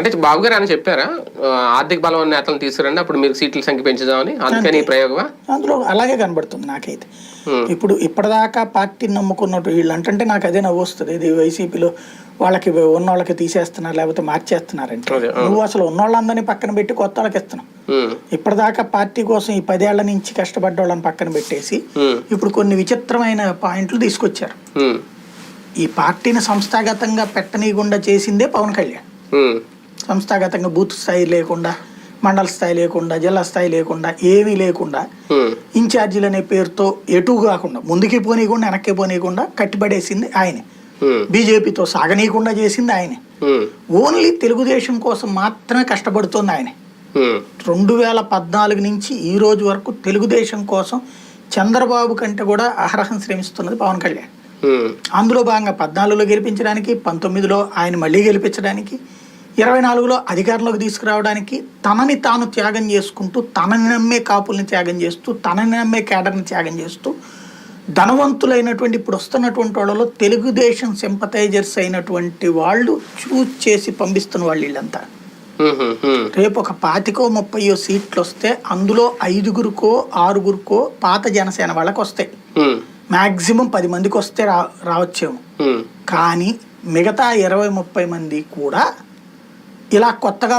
అంటే బాబు గారు అని చెప్పారా ఆర్థిక బలం నేతలను తీసుకురండి అప్పుడు మీరు సీట్ల సంఖ్య పెంచుదామని, అందుకని ఈ ప్రయోగమా? అందులో అలాగే కనబడుతుంది నాకైతే. ఇప్పుడు ఇప్పటిదాకా పార్టీని నమ్ముకున్నట్టు వీళ్ళు అంటే నాకు అదే నవ్వు వస్తుంది. ఇది వైసీపీలో వాళ్ళకి ఉన్నోళ్ళకి తీసేస్తున్నారు లేకపోతే మార్చేస్తున్నారంటే, నువ్వు అసలు ఉన్నోళ్ళందరినీ పక్కన పెట్టి కొత్త వాళ్ళకి ఇస్తున్నావు. ఇప్పటిదాకా పార్టీ కోసం ఈ 10 ఏళ్ల నుంచి కష్టపడ్డ వాళ్ళని పక్కన పెట్టేసి ఇప్పుడు కొన్ని విచిత్రమైన పాయింట్లు తీసుకొచ్చారు. ఈ పార్టీని సంస్థాగతంగా పెట్టనీయకుండా చేసిందే పవన్ కళ్యాణ్. సంస్థాగతంగా బూత్ స్థాయి లేకుండా, మండల స్థాయి లేకుండా, జిల్లా స్థాయి లేకుండా, ఏమీ లేకుండా ఇన్ఛార్జీలు అనే పేరుతో ఎటు కాకుండా ముందుకి పోనీయకుండా వెనక్కి పోనీయకుండా కట్టిపడేసింది ఆయనే. బీజేపీతో సాగనీయకుండా చేసింది ఆయనే. ఓన్లీ తెలుగుదేశం కోసం మాత్రమే కష్టపడుతోంది ఆయనే. 2014 నుంచి ఈ రోజు వరకు తెలుగుదేశం కోసం చంద్రబాబు కంటే కూడా అహరహం శ్రమిస్తున్నది పవన్ కళ్యాణ్. అందులో భాగంగా 14లో గెలిపించడానికి, 19లో ఆయన మళ్ళీ గెలిపించడానికి, 24లో అధికారంలోకి తీసుకురావడానికి తనని తాను త్యాగం చేసుకుంటూ, తనని నమ్మే కాపుల్ని త్యాగం చేస్తూ, తనని నమ్మే కేడర్ని త్యాగం చేస్తూ, ధనవంతులైనటువంటి ఇప్పుడు వస్తున్నటువంటి వాళ్ళలో తెలుగుదేశం సింపథైజర్స్ అయినటువంటి వాళ్ళు చూస్ చేసి పంపిస్తున్న వాళ్ళు వీళ్ళంతా. రేపు ఒక 25-30 సీట్లు వస్తే అందులో 5గురికో 6గురికో పాత జనసేన వాళ్ళకి వస్తాయి. మాక్సిమం 10 మందికి వస్తే రావచ్చేమో. కానీ మిగతా 20-30 మంది కూడా ఇలా కొత్తగా